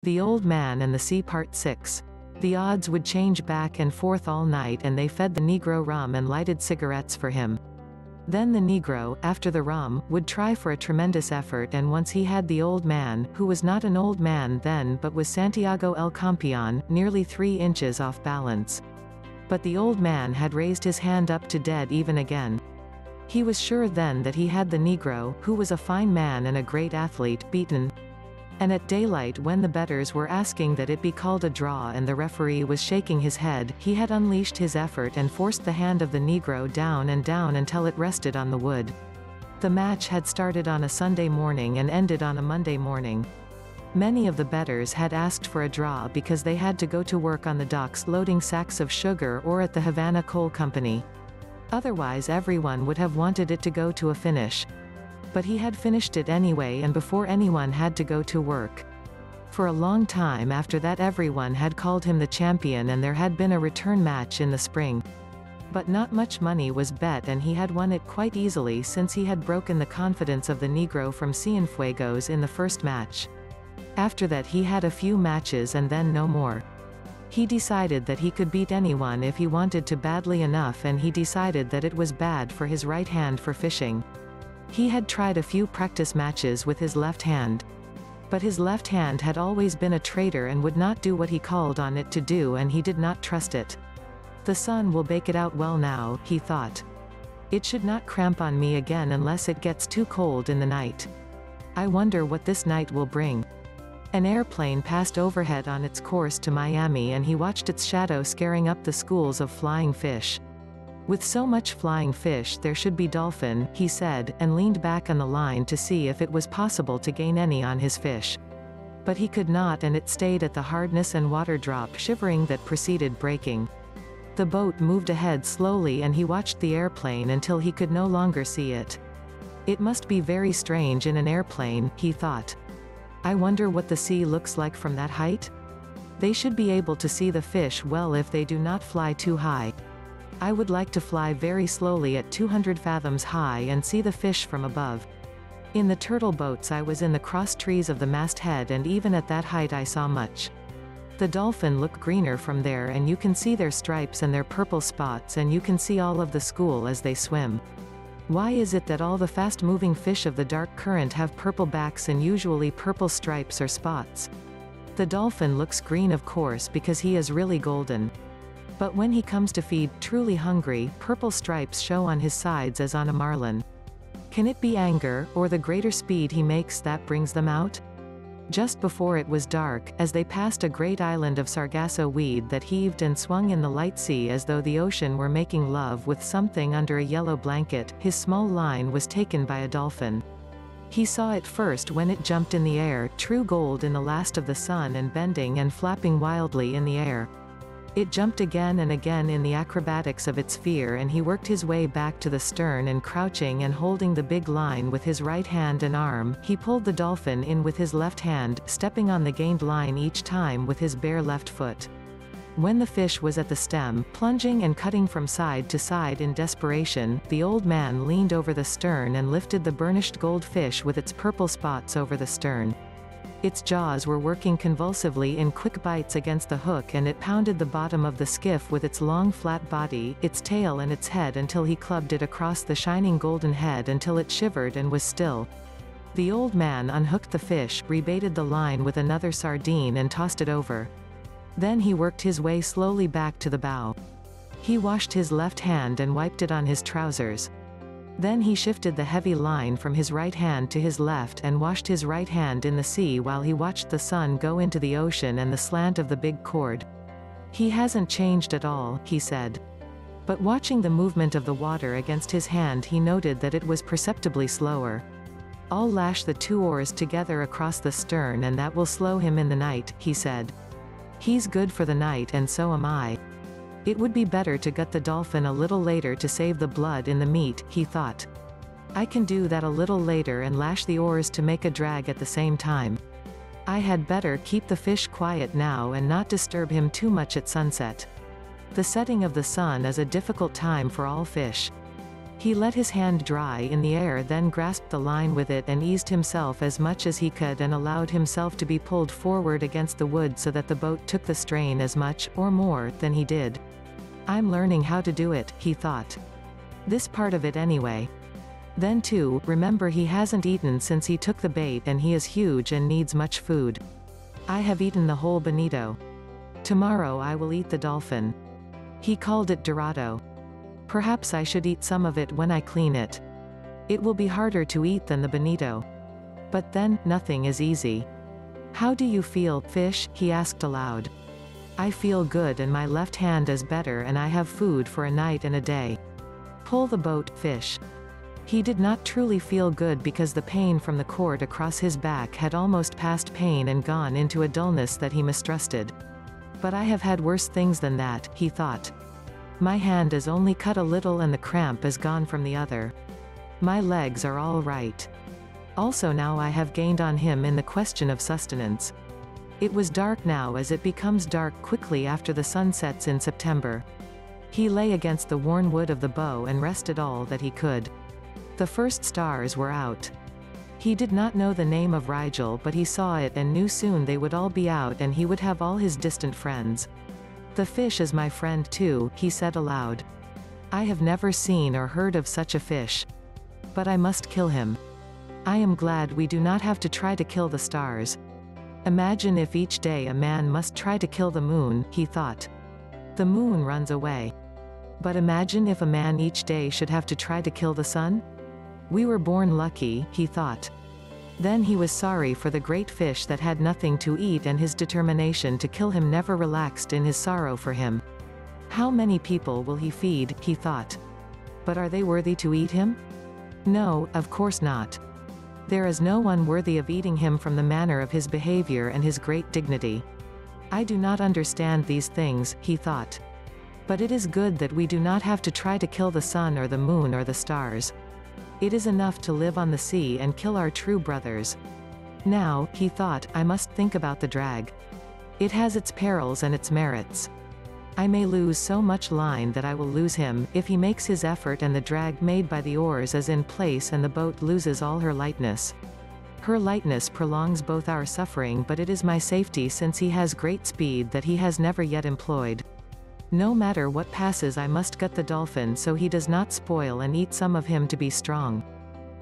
The Old Man and the Sea Part 6. The odds would change back and forth all night, and they fed the Negro rum and lighted cigarettes for him. Then the Negro, after the rum, would try for a tremendous effort, and once he had the Old Man, who was not an old man then but was Santiago El Campeón, nearly 3 inches off balance. But the Old Man had raised his hand up to dead even again. He was sure then that he had the Negro, who was a fine man and a great athlete, beaten. And at daylight, when the bettors were asking that it be called a draw and the referee was shaking his head, he had unleashed his effort and forced the hand of the Negro down and down until it rested on the wood. The match had started on a Sunday morning and ended on a Monday morning. Many of the bettors had asked for a draw because they had to go to work on the docks loading sacks of sugar or at the Havana Coal Company. Otherwise everyone would have wanted it to go to a finish. But he had finished it anyway, and before anyone had to go to work. For a long time after that everyone had called him the champion, and there had been a return match in the spring. But not much money was bet, and he had won it quite easily since he had broken the confidence of the Negro from Cienfuegos in the first match. After that he had a few matches and then no more. He decided that he could beat anyone if he wanted to badly enough, and he decided that it was bad for his right hand for fishing. He had tried a few practice matches with his left hand. But his left hand had always been a traitor and would not do what he called on it to do, and he did not trust it. The sun will bake it out well now, he thought. It should not cramp on me again unless it gets too cold in the night. I wonder what this night will bring. An airplane passed overhead on its course to Miami, and he watched its shadow scaring up the schools of flying fish. With so much flying fish there should be dolphin, he said, and leaned back on the line to see if it was possible to gain any on his fish. But he could not, and it stayed at the hardness and water drop shivering that preceded breaking. The boat moved ahead slowly, and he watched the airplane until he could no longer see it. It must be very strange in an airplane, he thought. I wonder what the sea looks like from that height? They should be able to see the fish well if they do not fly too high. I would like to fly very slowly at 200 fathoms high and see the fish from above. In the turtle boats I was in the cross trees of the masthead, and even at that height I saw much. The dolphin look greener from there, and you can see their stripes and their purple spots, and you can see all of the school as they swim. Why is it that all the fast-moving fish of the dark current have purple backs and usually purple stripes or spots? The dolphin looks green, of course, because he is really golden. But when he comes to feed, truly hungry, purple stripes show on his sides as on a marlin. Can it be anger, or the greater speed he makes that brings them out? Just before it was dark, as they passed a great island of sargasso weed that heaved and swung in the light sea as though the ocean were making love with something under a yellow blanket, his small line was taken by a dolphin. He saw it first when it jumped in the air, true gold in the last of the sun, and bending and flapping wildly in the air. It jumped again and again in the acrobatics of its fear, and he worked his way back to the stern, and crouching and holding the big line with his right hand and arm, he pulled the dolphin in with his left hand, stepping on the gained line each time with his bare left foot. When the fish was at the stem, plunging and cutting from side to side in desperation, the Old Man leaned over the stern and lifted the burnished gold fish with its purple spots over the stern. Its jaws were working convulsively in quick bites against the hook, and it pounded the bottom of the skiff with its long flat body, its tail and its head until he clubbed it across the shining golden head until it shivered and was still. The Old Man unhooked the fish, rebaited the line with another sardine, and tossed it over. Then he worked his way slowly back to the bow. He washed his left hand and wiped it on his trousers. Then he shifted the heavy line from his right hand to his left and washed his right hand in the sea while he watched the sun go into the ocean and the slant of the big cord. He hasn't changed at all, he said. But watching the movement of the water against his hand, he noted that it was perceptibly slower. I'll lash the 2 oars together across the stern, and that will slow him in the night, he said. He's good for the night, and so am I. It would be better to gut the dolphin a little later to save the blood in the meat, he thought. I can do that a little later and lash the oars to make a drag at the same time. I had better keep the fish quiet now and not disturb him too much at sunset. The setting of the sun is a difficult time for all fish. He let his hand dry in the air, then grasped the line with it and eased himself as much as he could and allowed himself to be pulled forward against the wood so that the boat took the strain as much, or more, than he did. I'm learning how to do it, he thought. This part of it anyway. Then too, remember he hasn't eaten since he took the bait and he is huge and needs much food. I have eaten the whole bonito. Tomorrow I will eat the dolphin. He called it Dorado. Perhaps I should eat some of it when I clean it. It will be harder to eat than the bonito. But then, nothing is easy. How do you feel, fish? He asked aloud. I feel good and my left hand is better and I have food for a night and a day. Pull the boat, fish. He did not truly feel good because the pain from the cord across his back had almost passed pain and gone into a dullness that he mistrusted. But I have had worse things than that, he thought. My hand is only cut a little and the cramp is gone from the other. My legs are all right. Also now I have gained on him in the question of sustenance. It was dark now as it becomes dark quickly after the sun sets in September. He lay against the worn wood of the bow and rested all that he could. The first stars were out. He did not know the name of Rigel, but he saw it and knew soon they would all be out and he would have all his distant friends. The fish is my friend too, he said aloud. I have never seen or heard of such a fish. But I must kill him. I am glad we do not have to try to kill the stars. Imagine if each day a man must try to kill the moon, he thought. The moon runs away. But imagine if a man each day should have to try to kill the sun? We were born lucky, he thought. Then he was sorry for the great fish that had nothing to eat and his determination to kill him never relaxed in his sorrow for him. How many people will he feed, he thought. But are they worthy to eat him? No, of course not. There is no one worthy of eating him from the manner of his behavior and his great dignity. I do not understand these things, he thought. But it is good that we do not have to try to kill the sun or the moon or the stars. It is enough to live on the sea and kill our true brothers. Now, he thought, I must think about the drag. It has its perils and its merits. I may lose so much line that I will lose him, if he makes his effort and the drag made by the oars is in place and the boat loses all her lightness. Her lightness prolongs both our suffering, but it is my safety since he has great speed that he has never yet employed. No matter what passes I must gut the dolphin so he does not spoil and eat some of him to be strong.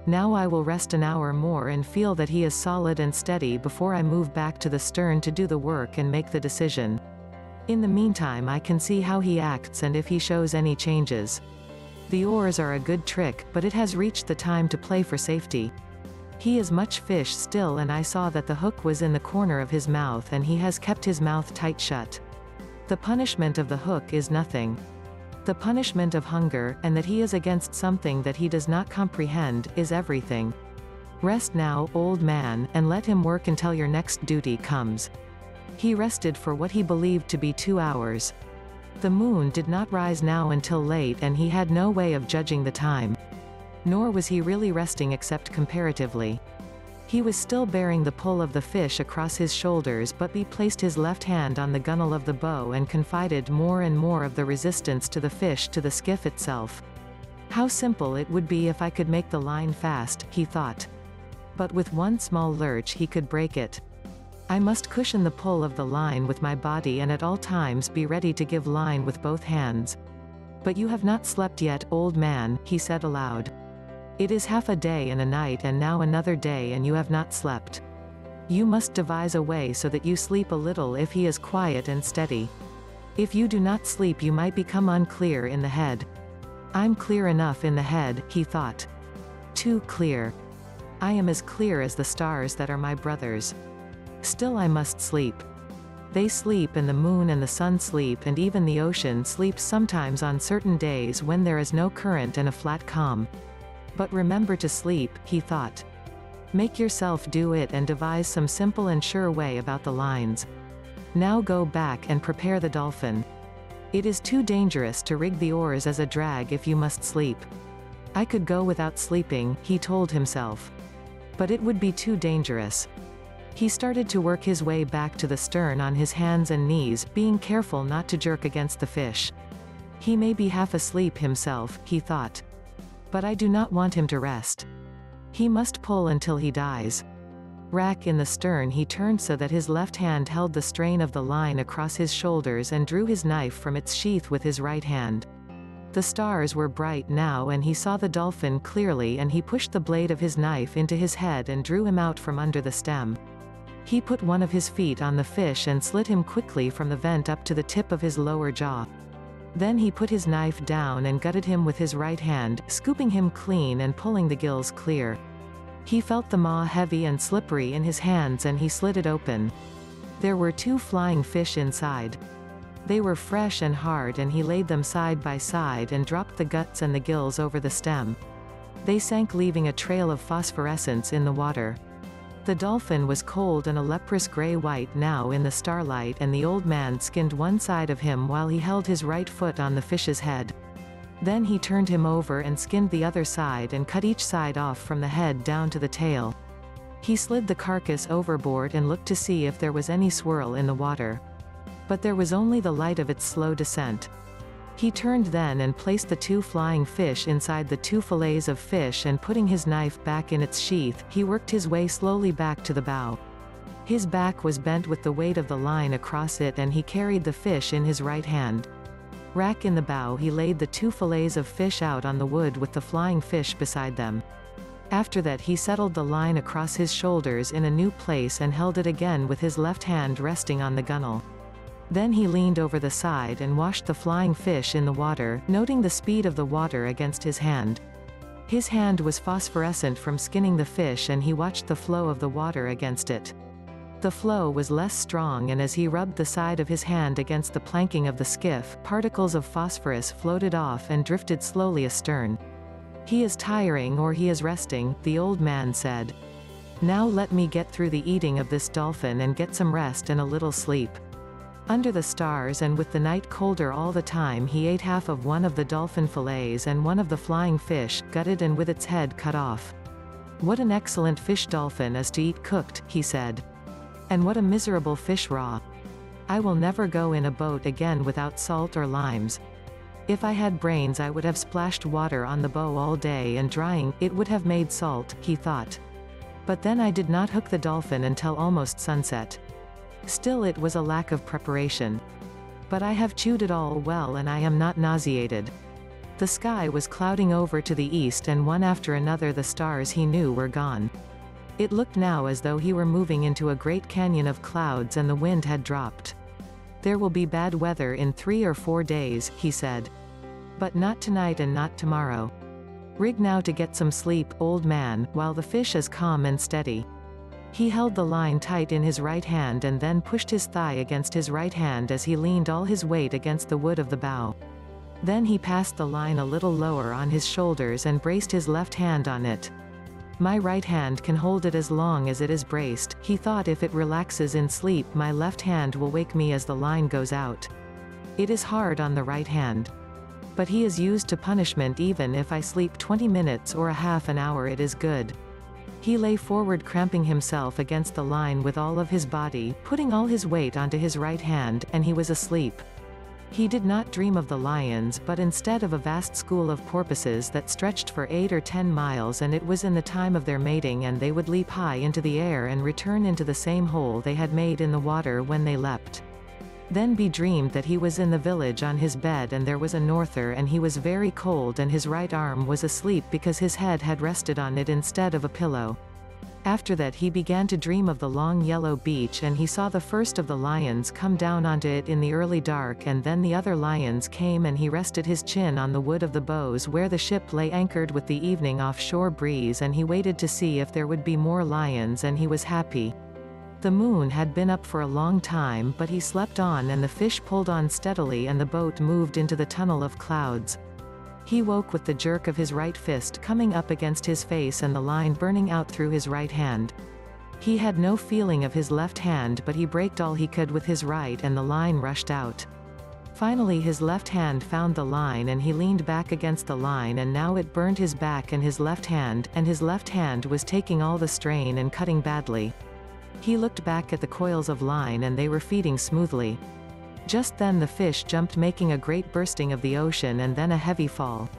Now I will rest an hour more and feel that he is solid and steady before I move back to the stern to do the work and make the decision. In the meantime I can see how he acts and if he shows any changes. The oars are a good trick, but it has reached the time to play for safety. He is much fish still and I saw that the hook was in the corner of his mouth and he has kept his mouth tight shut. The punishment of the hook is nothing. The punishment of hunger, and that he is against something that he does not comprehend, is everything. Rest now, old man, and let him work until your next duty comes. He rested for what he believed to be 2 hours. The moon did not rise now until late and he had no way of judging the time. Nor was he really resting except comparatively. He was still bearing the pull of the fish across his shoulders, but he placed his left hand on the gunwale of the bow and confided more and more of the resistance to the fish to the skiff itself. How simple it would be if I could make the line fast, he thought. But with one small lurch he could break it. I must cushion the pull of the line with my body and at all times be ready to give line with both hands. But you have not slept yet, old man, he said aloud. It is half a day and a night and now another day and you have not slept. You must devise a way so that you sleep a little if he is quiet and steady. If you do not sleep you might become unclear in the head. I'm clear enough in the head, he thought. Too clear. I am as clear as the stars that are my brothers. Still I must sleep. They sleep and the moon and the sun sleep and even the ocean sleeps sometimes on certain days when there is no current and a flat calm. But remember to sleep, he thought. Make yourself do it and devise some simple and sure way about the lines. Now go back and prepare the dolphin. It is too dangerous to rig the oars as a drag if you must sleep. I could go without sleeping, he told himself. But it would be too dangerous. He started to work his way back to the stern on his hands and knees, being careful not to jerk against the fish. He may be half asleep himself, he thought. But I do not want him to rest. He must pull until he dies. Rack in the stern, he turned so that his left hand held the strain of the line across his shoulders and drew his knife from its sheath with his right hand. The stars were bright now and he saw the dolphin clearly, and he pushed the blade of his knife into his head and drew him out from under the stem. He put one of his feet on the fish and slid him quickly from the vent up to the tip of his lower jaw. Then he put his knife down and gutted him with his right hand, scooping him clean and pulling the gills clear. He felt the maw heavy and slippery in his hands and he slid it open. There were 2 flying fish inside. They were fresh and hard, and he laid them side by side and dropped the guts and the gills over the stem. They sank, leaving a trail of phosphorescence in the water. The dolphin was cold and a leprous gray-white now in the starlight, and the old man skinned one side of him while he held his right foot on the fish's head. Then he turned him over and skinned the other side and cut each side off from the head down to the tail. He slid the carcass overboard and looked to see if there was any swirl in the water. But there was only the light of its slow descent. He turned then and placed the 2 flying fish inside the 2 fillets of fish, and putting his knife back in its sheath, he worked his way slowly back to the bow. His back was bent with the weight of the line across it, and he carried the fish in his right hand. Rack in the bow, he laid the 2 fillets of fish out on the wood with the flying fish beside them. After that he settled the line across his shoulders in a new place and held it again with his left hand resting on the gunwale. Then he leaned over the side and washed the flying fish in the water, noting the speed of the water against his hand. His hand was phosphorescent from skinning the fish, and he watched the flow of the water against it. The flow was less strong, and as he rubbed the side of his hand against the planking of the skiff, particles of phosphorus floated off and drifted slowly astern. "He is tiring, or he is resting," the old man said. "Now let me get through the eating of this dolphin and get some rest and a little sleep." Under the stars and with the night colder all the time, he ate half of one of the dolphin fillets and one of the flying fish, gutted and with its head cut off. "What an excellent fish dolphin is to eat cooked," he said. "And what a miserable fish raw. I will never go in a boat again without salt or limes. If I had brains I would have splashed water on the bow all day, and drying, it would have made salt," he thought. But then I did not hook the dolphin until almost sunset. Still, it was a lack of preparation. But I have chewed it all well and I am not nauseated. The sky was clouding over to the east, and one after another the stars he knew were gone. It looked now as though he were moving into a great canyon of clouds, and the wind had dropped. "There will be bad weather in 3 or 4 days," he said. "But not tonight and not tomorrow. Rig now to get some sleep, old man, while the fish is calm and steady." He held the line tight in his right hand and then pushed his thigh against his right hand as he leaned all his weight against the wood of the bow. Then he passed the line a little lower on his shoulders and braced his left hand on it. "My right hand can hold it as long as it is braced," he thought. "If it relaxes in sleep, my left hand will wake me as the line goes out. It is hard on the right hand. But he is used to punishment. Even if I sleep 20 minutes or a half an hour, it is good." He lay forward, cramping himself against the line with all of his body, putting all his weight onto his right hand, and he was asleep. He did not dream of the lions, but instead of a vast school of porpoises that stretched for 8 or 10 miles, and it was in the time of their mating, and they would leap high into the air and return into the same hole they had made in the water when they leapt. Then be dreamed that he was in the village on his bed, and there was a norther, and he was very cold, and his right arm was asleep because his head had rested on it instead of a pillow. After that he began to dream of the long yellow beach, and he saw the first of the lions come down onto it in the early dark, and then the other lions came, and he rested his chin on the wood of the bows where the ship lay anchored with the evening offshore breeze, and he waited to see if there would be more lions, and he was happy. The moon had been up for a long time, but he slept on, and the fish pulled on steadily, and the boat moved into the tunnel of clouds. He woke with the jerk of his right fist coming up against his face and the line burning out through his right hand. He had no feeling of his left hand, but he braked all he could with his right, and the line rushed out. Finally his left hand found the line, and he leaned back against the line, and now it burned his back and his left hand was taking all the strain and cutting badly. He looked back at the coils of line, and they were feeding smoothly. Just then the fish jumped, making a great bursting of the ocean and then a heavy fall.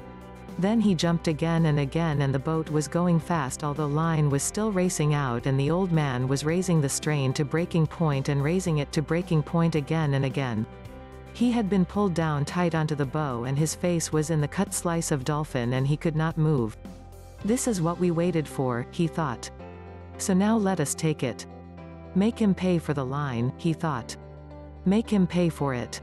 Then he jumped again and again, and the boat was going fast although line was still racing out, and the old man was raising the strain to breaking point and raising it to breaking point again and again. He had been pulled down tight onto the bow, and his face was in the cut slice of dolphin, and he could not move. This is what we waited for, he thought. So now let us take it. Make him pay for the line, he thought. Make him pay for it.